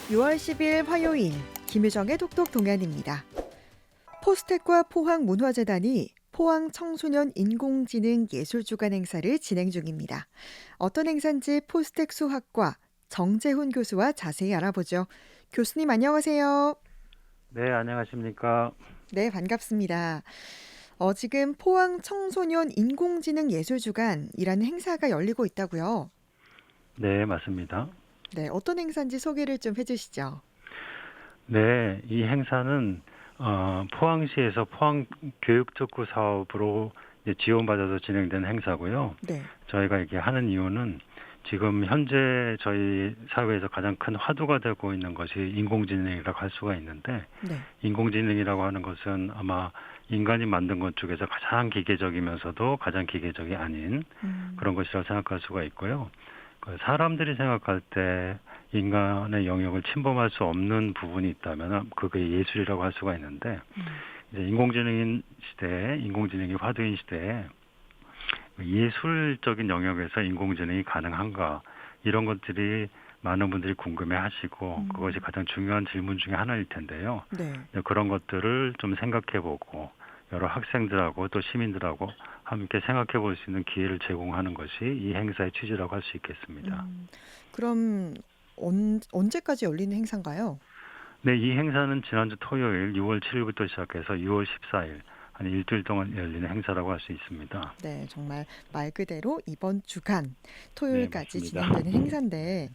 6월 10일 화요일 김유정의 톡톡 동안입니다. 포스텍과 포항문화재단이 포항 청소년 인공지능 예술주간 행사를 진행 중입니다. 어떤 행사인지 포스텍 수학과 정재훈 교수와 자세히 알아보죠. 교수님 안녕하세요. 네, 안녕하십니까. 네, 반갑습니다. 지금 포항 청소년 인공지능 예술주간이라는 행사가 열리고 있다고요. 네, 맞습니다. 네, 어떤 행사인지 소개를 좀 해주시죠. 네, 이 행사는 포항시에서 포항 교육특구 사업으로 이제 지원받아서 진행된 행사고요. 네, 저희가 이렇게 하는 이유는 지금 현재 저희 사회에서 가장 큰 화두가 되고 있는 것이 인공지능이라고 할 수가 있는데, 네, 인공지능이라고 하는 것은 아마 인간이 만든 것 중에서 가장 기계적이면서도 가장 기계적이 아닌 그런 것이라고 생각할 수가 있고요. 사람들이 생각할 때 인간의 영역을 침범할 수 없는 부분이 있다면 그게 예술이라고 할 수가 있는데, 이제 인공지능인 시대에, 인공지능이 화두인 시대에 예술적인 영역에서 인공지능이 가능한가, 이런 것들이 많은 분들이 궁금해하시고 그것이 가장 중요한 질문 중에 하나일 텐데요. 네. 그런 것들을 좀 생각해보고 여러 학생들하고 또 시민들하고 함께 생각해 볼 수 있는 기회를 제공하는 것이 이 행사의 취지라고 할 수 있겠습니다. 그럼 언제까지 열리는 행사인가요? 네, 이 행사는 지난주 토요일 6월 7일부터 시작해서 6월 14일 한 일주일 동안 열리는 행사라고 할 수 있습니다. 네, 정말 말 그대로 이번 주간 네, 토요일까지 맞습니다. 진행되는 행사인데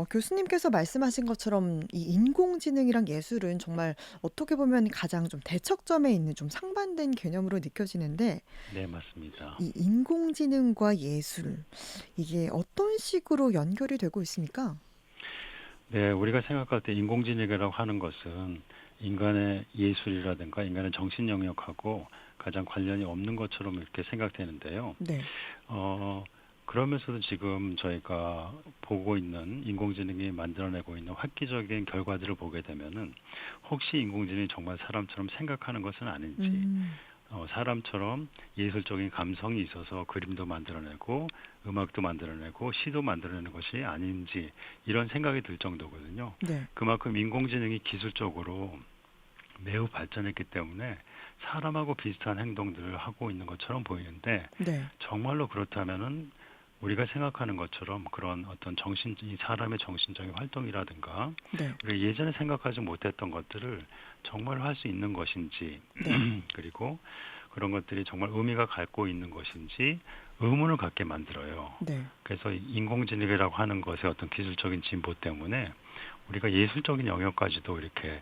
교수님께서 말씀하신 것처럼 이 인공지능이랑 예술은 정말 어떻게 보면 가장 좀 대척점에 있는 좀 상반된 개념으로 느껴지는데 네, 맞습니다. 이 인공지능과 예술 이게 어떤 식으로 연결이 되고 있습니까? 네, 우리가 생각할 때 인공지능이라고 하는 것은 인간의 예술이라든가 인간의 정신 영역하고 가장 관련이 없는 것처럼 이렇게 생각되는데요. 네. 어, 그러면서도 지금 저희가 보고 있는 인공지능이 만들어내고 있는 획기적인 결과들을 보게 되면은 혹시 인공지능이 정말 사람처럼 생각하는 것은 아닌지, 음, 사람처럼 예술적인 감성이 있어서 그림도 만들어내고 음악도 만들어내고 시도 만들어내는 것이 아닌지 이런 생각이 들 정도거든요. 네. 그만큼 인공지능이 기술적으로 매우 발전했기 때문에 사람하고 비슷한 행동들을 하고 있는 것처럼 보이는데, 네. 정말로 그렇다면은 우리가 생각하는 것처럼 그런 어떤 이 사람의 정신적인 활동이라든가 네. 우리가 예전에 생각하지 못했던 것들을 정말 할 수 있는 것인지 네. 그리고 그런 것들이 정말 의미가 갖고 있는 것인지 의문을 갖게 만들어요. 네. 그래서 인공지능이라고 하는 것의 어떤 기술적인 진보 때문에 우리가 예술적인 영역까지도 이렇게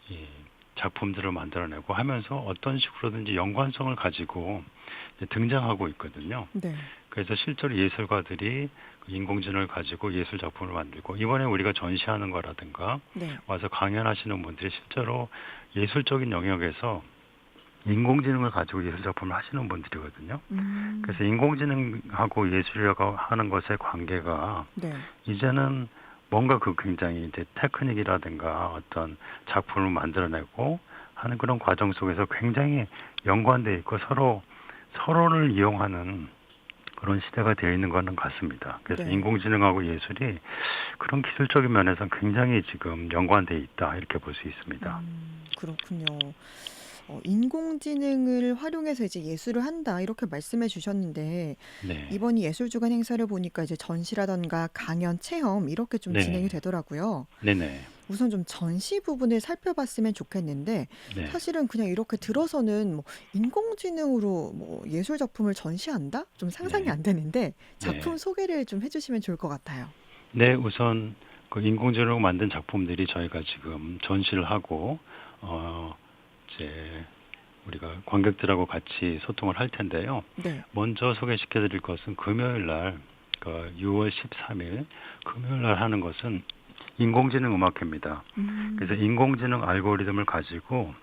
이 작품들을 만들어내고 하면서 어떤 식으로든지 연관성을 가지고 이제 등장하고 있거든요. 네. 그래서 실제로 예술가들이 그 인공지능을 가지고 예술 작품을 만들고, 이번에 우리가 전시하는 거라든가 네. 와서 강연하시는 분들이 실제로 예술적인 영역에서 인공지능을 가지고 예술 작품을 하시는 분들이거든요. 음, 그래서 인공지능하고 예술이라고 하는 것의 관계가 네. 이제는 뭔가 그 굉장히 이제 테크닉이라든가 어떤 작품을 만들어내고 하는 그런 과정 속에서 굉장히 연관돼 있고 서로를 이용하는 그런 시대가 되어 있는 거는 같습니다. 그래서 네. 인공지능하고 예술이 그런 기술적인 면에서 굉장히 지금 연관돼 있다, 이렇게 볼 수 있습니다. 그렇군요. 인공지능을 활용해서 이제 예술을 한다 이렇게 말씀해 주셨는데 네, 이번 이 예술주간 행사를 보니까 이제 전시라던가 강연, 체험 이렇게 좀 진행이 네네, 되더라고요. 네네, 우선 좀 전시 부분을 살펴봤으면 좋겠는데 네, 사실은 그냥 이렇게 들어서는 뭐 인공지능으로 뭐 예술 작품을 전시한다? 좀 상상이 네, 안 되는데 작품 네. 소개를 좀 해주시면 좋을 것 같아요. 네, 우선 그 인공지능으로 만든 작품들이 저희가 지금 전시를 하고 어 이제 우리가 관객들하고 같이 소통을 할 텐데요. 네. 먼저 소개시켜 드릴 것은 금요일 날, 그 6월 13일 금요일 날 하는 것은 인공지능 음악회입니다. 그래서 음, 인공지능 알고리즘을 가지고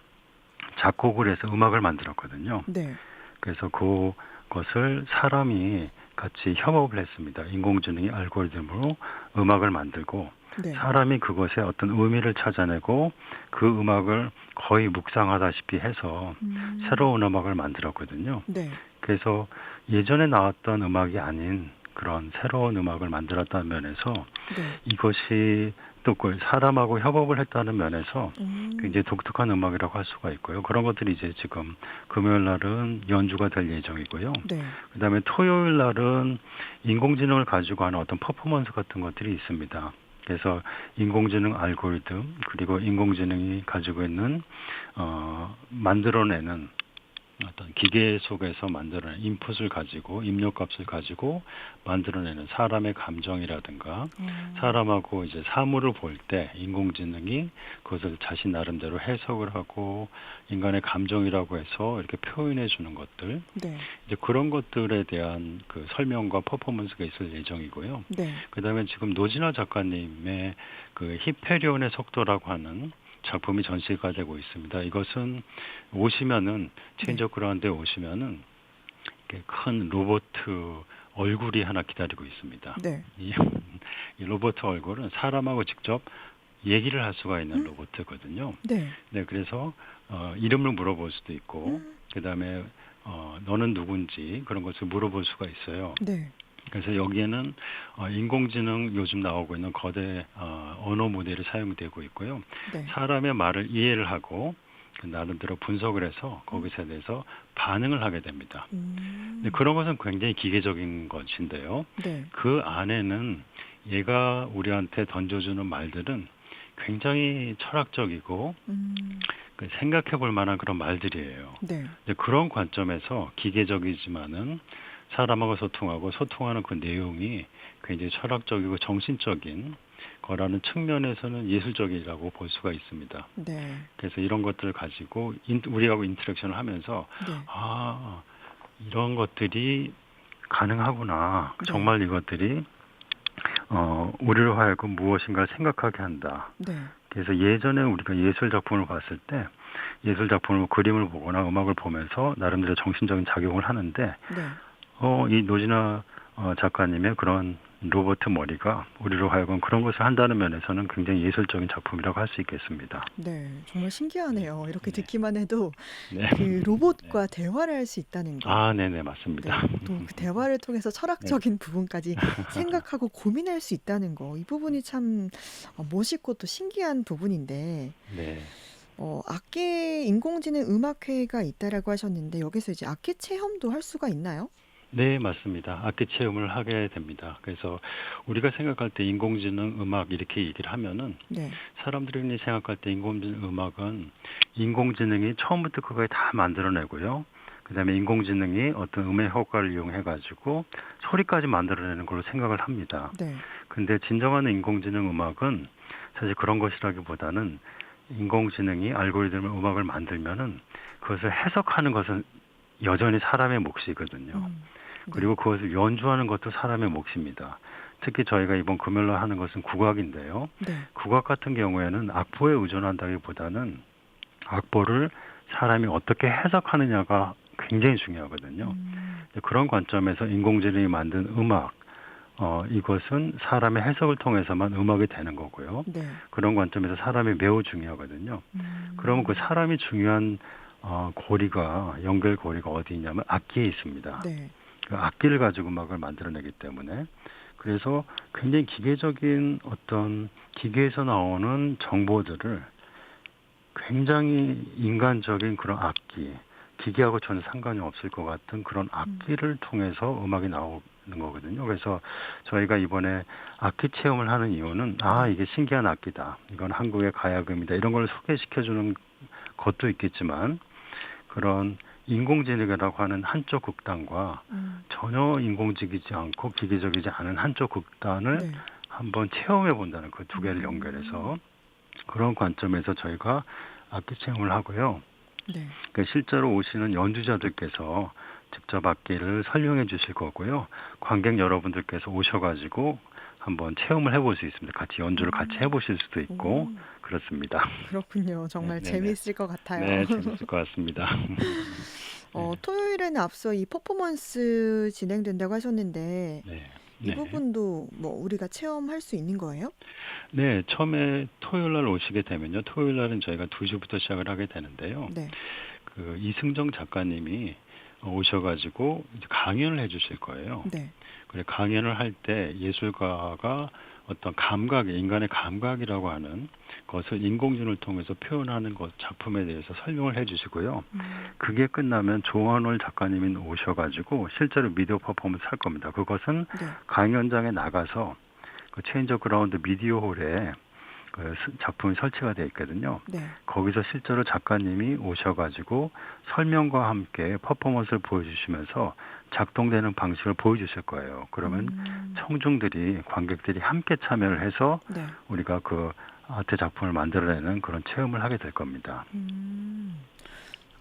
작곡을 해서 음악을 만들었거든요. 네. 그래서 그것을 사람이 같이 협업을 했습니다. 인공지능이 알고리즘으로 음악을 만들고 네. 사람이 그것에 어떤 의미를 찾아내고 그 음악을 거의 묵상하다시피 해서 음, 새로운 음악을 만들었거든요. 네. 그래서 예전에 나왔던 음악이 아닌 그런 새로운 음악을 만들었다는 면에서 네. 이것이 또 그 사람하고 협업을 했다는 면에서 음. 굉장히 독특한 음악이라고 할 수가 있고요. 그런 것들이 이제 지금 금요일 날은 연주가 될 예정이고요. 네. 그다음에 토요일 날은 인공지능을 가지고 하는 어떤 퍼포먼스 같은 것들이 있습니다. 그래서 인공지능 알고리즘 그리고 인공지능이 가지고 있는 만들어내는 어떤 기계 속에서 만들어낸 인풋을 가지고 입력값을 가지고 만들어내는 사람의 감정이라든가 어. 사람하고 이제 사물을 볼 때 인공지능이 그것을 자신 나름대로 해석을 하고 인간의 감정이라고 해서 이렇게 표현해 주는 것들 네. 이제 그런 것들에 대한 그 설명과 퍼포먼스가 있을 예정이고요. 네. 그다음에 지금 노진아 작가님의 그 히페리온의 속도라고 하는 작품이 전시가 되고 있습니다. 이것은 오시면은 체인지 네. 오 그라운드에 오시면은 이렇게 큰 로봇 얼굴이 하나 기다리고 있습니다. 네. 이, 이 로봇 얼굴은 사람하고 직접 얘기를 할 수가 있는 음. 로봇이거든요. 네. 네, 그래서 이름을 물어볼 수도 있고, 음. 그다음에 너는 누군지 그런 것을 물어볼 수가 있어요. 네. 그래서 여기에는 인공지능 요즘 나오고 있는 거대 언어 모델이 사용되고 있고요. 네. 사람의 말을 이해를 하고 그 나름대로 분석을 해서 음. 거기서 대해서 반응을 하게 됩니다. 근데 음. 그런 것은 굉장히 기계적인 것인데요. 네. 그 안에는 얘가 우리한테 던져주는 말들은 굉장히 철학적이고 음. 그 생각해 볼 만한 그런 말들이에요. 네. 근데 그런 관점에서 기계적이지만은 사람하고 소통하고 소통하는 그 내용이 굉장히 철학적이고 정신적인 거라는 측면에서는 예술적이라고 볼 수가 있습니다. 네. 그래서 이런 것들을 가지고 우리하고 인터랙션을 하면서 네. 아, 이런 것들이 가능하구나. 네. 정말 이것들이 우리로 하여금 무엇인가 생각하게 한다. 네. 그래서 예전에 우리가 예술 작품을 봤을 때 예술 작품을 그림을 보거나 음악을 보면서 나름대로 정신적인 작용을 하는데 네. 이 노진아 작가님의 그런 로봇 머리가 우리로 하여금 그런 것을 한다는 면에서는 굉장히 예술적인 작품이라고 할 수 있겠습니다. 네. 정말 네, 신기하네요. 이렇게 네, 듣기만 해도 네, 그 네. 로봇과 대화를 할 수 있다는 거. 아, 네네, 맞습니다. 네. 또 그 대화를 통해서 네, 철학적인 부분까지 생각하고 고민할 수 있다는 거. 이 부분이 참 멋있고 또 신기한 부분인데 네. 악기 인공지능 음악회가 있다라고 하셨는데 여기서 이제 악기 체험도 할 수가 있나요? 네, 맞습니다. 악기 체험을 하게 됩니다. 그래서 우리가 생각할 때 인공지능 음악 이렇게 얘기를 하면은 네. 사람들이 흔히 생각할 때 인공지능 음악은 인공지능이 처음부터 그걸 다 만들어내고요. 그다음에 인공지능이 어떤 음의 효과를 이용해 가지고 소리까지 만들어내는 걸로 생각을 합니다. 네. 근데 진정한 인공지능 음악은 사실 그런 것이라기보다는 인공지능이 알고리즘을 음악을 만들면은 그것을 해석하는 것은 여전히 사람의 몫이거든요. 네. 그리고 그것을 연주하는 것도 사람의 몫입니다. 특히 저희가 이번 금요일날 하는 것은 국악인데요. 네. 국악 같은 경우에는 악보에 의존한다기보다는 악보를 사람이 어떻게 해석하느냐가 굉장히 중요하거든요. 음. 그런 관점에서 인공지능이 만든 음악, 이것은 사람의 해석을 통해서만 음악이 되는 거고요. 네. 그런 관점에서 사람이 매우 중요하거든요. 그러면 그 음. 사람이 중요한 고리가 연결 고리가 어디 있냐면 악기에 있습니다. 네. 그 악기를 가지고 음악을 만들어내기 때문에 그래서 굉장히 기계적인 어떤 기계에서 나오는 정보들을 굉장히 인간적인 그런 악기, 기계하고 전혀 상관이 없을 것 같은 그런 음. 악기를 통해서 음악이 나오는 거거든요. 그래서 저희가 이번에 악기 체험을 하는 이유는 네. 이게 신기한 악기다. 이건 한국의 가야금이다. 이런 걸 소개시켜주는 것도 있겠지만 그런 인공지능이라고 하는 한쪽 극단과 음. 전혀 인공적이지 않고 기계적이지 않은 한쪽 극단을 네. 한번 체험해 본다는 그 두 개를 음. 연결해서 그런 관점에서 저희가 악기 체험을 하고요. 네. 실제로 오시는 연주자들께서 직접 악기를 설명해 주실 거고요. 관객 여러분들께서 오셔가지고 한번 체험을 해볼 수 있습니다. 같이 연주를 같이 음. 해보실 수도 있고 오. 그렇습니다. 그렇군요. 네, 정말 네, 네. 재미있을 것 같아요. 네, 재밌을 것 같습니다. 네, 토요일에는 앞서 이 퍼포먼스 진행된다고 하셨는데 네, 이 네. 부분도 뭐 우리가 체험할 수 있는 거예요? 네, 처음에 토요일 날 오시게 되면요. 토요일 날은 저희가 2시부터 시작을 하게 되는데요. 네. 그 이승정 작가님이 오셔가지고 이제 강연을 해주실 거예요. 네. 그래 강연을 할 때 예술가가 어떤 감각, 인간의 감각이라고 하는 것을 인공지능을 통해서 표현하는 것 작품에 대해서 설명을 해주시고요. 그게 끝나면 조한월 작가님이 오셔가지고 실제로 미디어 퍼포먼스 할 겁니다. 그것은 네. 강연장에 나가서 그 체인저 그라운드 미디어 홀에 그 작품이 설치가 되어 있거든요. 네. 거기서 실제로 작가님이 오셔가지고 설명과 함께 퍼포먼스를 보여주시면서 작동되는 방식을 보여주실 거예요. 그러면 청중들이, 관객들이 함께 참여를 해서 네. 우리가 그 아트 작품을 만들어내는 그런 체험을 하게 될 겁니다.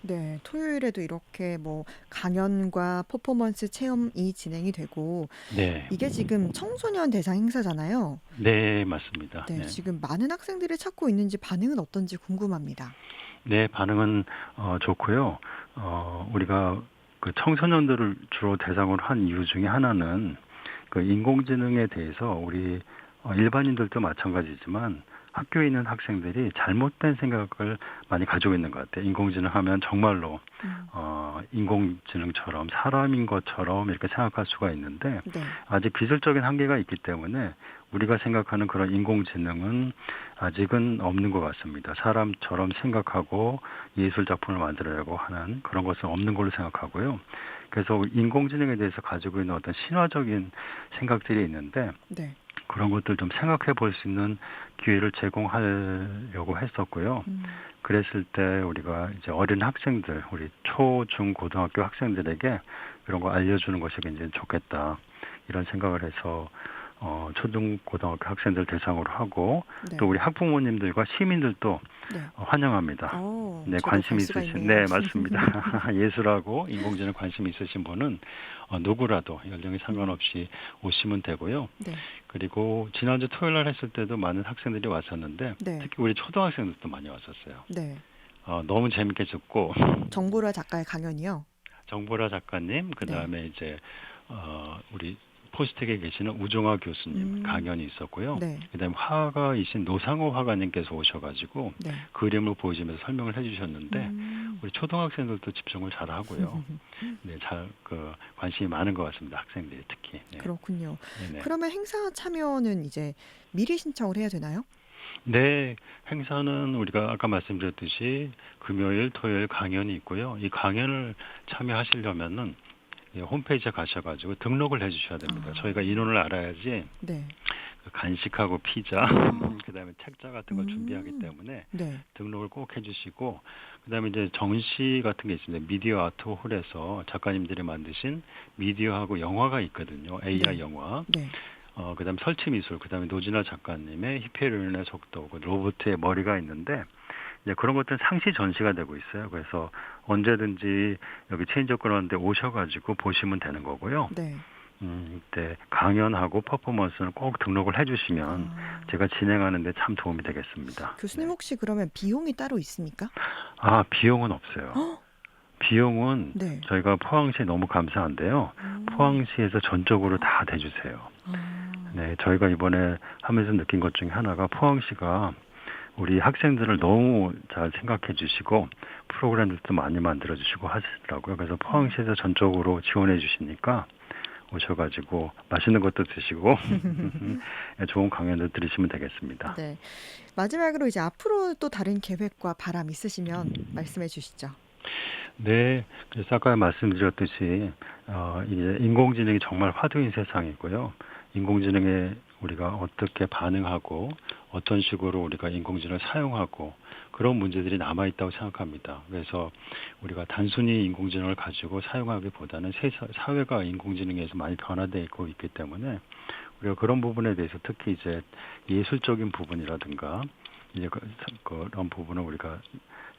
네, 토요일에도 이렇게 뭐 강연과 퍼포먼스 체험이 진행이 되고 네, 이게 지금 청소년 대상 행사잖아요. 네, 맞습니다. 네, 네, 지금 많은 학생들이 찾고 있는지 반응은 어떤지 궁금합니다. 네, 반응은 좋고요. 우리가 그 청소년들을 주로 대상으로 한 이유 중에 하나는 그 인공지능에 대해서 우리 일반인들도 마찬가지지만 학교에 있는 학생들이 잘못된 생각을 많이 가지고 있는 것 같아요. 인공지능 하면 정말로 인공지능처럼 사람인 것처럼 이렇게 생각할 수가 있는데 네. 아직 기술적인 한계가 있기 때문에 우리가 생각하는 그런 인공지능은 아직은 없는 것 같습니다. 사람처럼 생각하고 예술 작품을 만들어내고 하는 그런 것은 없는 걸로 생각하고요. 그래서 인공지능에 대해서 가지고 있는 어떤 신화적인 생각들이 있는데 네. 그런 것들 좀 생각해 볼 수 있는 기회를 제공하려고 했었고요. 그랬을 때 우리가 이제 어린 학생들, 우리 초, 중, 고등학교 학생들에게 이런 거 알려주는 것이 굉장히 좋겠다. 이런 생각을 해서 초등, 고등학교 학생들 대상으로 하고 네. 또 우리 학부모님들과 시민들도 네. 환영합니다. 네, 저도 관심 갈 수가 있으신, 있네요. 네, 맞습니다. 예술하고 인공지능 관심 있으신 분은 누구라도 연령이 상관없이 오시면 되고요. 네. 그리고 지난주 토요일 날 했을 때도 많은 학생들이 왔었는데 네. 특히 우리 초등학생들도 많이 왔었어요. 네. 너무 재밌게 듣고 정보라 작가의 강연이요. 정보라 작가님, 그 네. 다음에 이제 우리 포스텍에 계시는 우종화 교수님 강연이 있었고요. 네. 그다음에 화가이신 노상호 화가님께서 오셔가지고 네. 그림을 보여주면서 설명을 해주셨는데 우리 초등학생들도 집중을 잘 하고요. 네, 잘 관심이 많은 것 같습니다. 학생들이 특히. 네. 그렇군요. 네네. 그러면 행사 참여는 이제 미리 신청을 해야 되나요? 네, 행사는 우리가 아까 말씀드렸듯이 금요일, 토요일 강연이 있고요. 이 강연을 참여하시려면은 홈페이지에 가셔가지고 등록을 해주셔야 됩니다. 저희가 인원을 알아야지 네. 간식하고 피자, 그다음에 책자 같은 걸 준비하기 때문에 네. 등록을 꼭 해주시고, 그다음에 이제 전시 같은 게 있습니다. 미디어 아트 홀에서 작가님들이 만드신 미디어하고 영화가 있거든요. AR 네. 영화. 네. 그다음에 설치 미술, 그다음에 노진아 작가님의 히페리온의 속도, 그 로봇의 머리가 있는데 이제 그런 것들은 상시 전시가 되고 있어요. 그래서 언제든지 여기 체인저 그라운드에 오셔가지고 보시면 되는 거고요. 네. 이때 강연하고 퍼포먼스는 꼭 등록을 해주시면 제가 진행하는데 참 도움이 되겠습니다. 교수님 혹시 그러면 비용이 따로 있습니까? 비용은 없어요. 비용은 네. 저희가 포항시에 너무 감사한데요. 포항시에서 전적으로 다 대주세요. 네, 저희가 이번에 하면서 느낀 것 중에 하나가 포항시가 우리 학생들을 너무 잘 생각해 주시고 프로그램들도 많이 만들어 주시고 하시더라고요. 그래서 포항시에서 전적으로 지원해 주시니까 오셔가지고 맛있는 것도 드시고 좋은 강연도 들으시면 되겠습니다. 네. 마지막으로 이제 앞으로 또 다른 계획과 바람 있으시면 말씀해 주시죠. 네, 그래서 아까 말씀드렸듯이 이제 인공지능이 정말 화두인 세상이고요. 인공지능에 우리가 어떻게 반응하고 어떤 식으로 우리가 인공지능을 사용하고 그런 문제들이 남아있다고 생각합니다. 그래서 우리가 단순히 인공지능을 가지고 사용하기보다는 사회가 인공지능에 서 많이 변화되고 있기 때문에 우리가 그런 부분에 대해서 특히 이제 예술적인 부분이라든가 이제 그런 부분을 우리가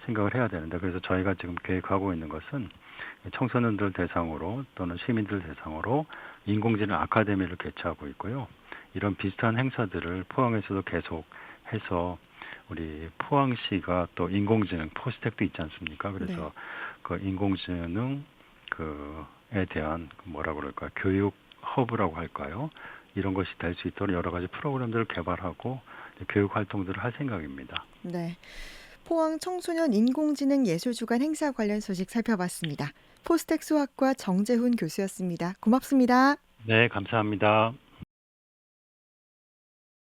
생각을 해야 되는데 그래서 저희가 지금 계획하고 있는 것은 청소년들 대상으로 또는 시민들 대상으로 인공지능 아카데미를 개최하고 있고요. 이런 비슷한 행사들을 포항에서도 계속 해서 우리 포항시가 또 인공지능 포스텍도 있지 않습니까? 그래서 그 인공지능 그에 대한 뭐라 그럴까요? 교육 허브라고 할까요? 이런 것이 될 수 있도록 여러 가지 프로그램들을 개발하고 교육 활동들을 할 생각입니다. 네. 포항 청소년 인공지능 예술주간 행사 관련 소식 살펴봤습니다. 포스텍 수학과 정재훈 교수였습니다. 고맙습니다. 네, 감사합니다.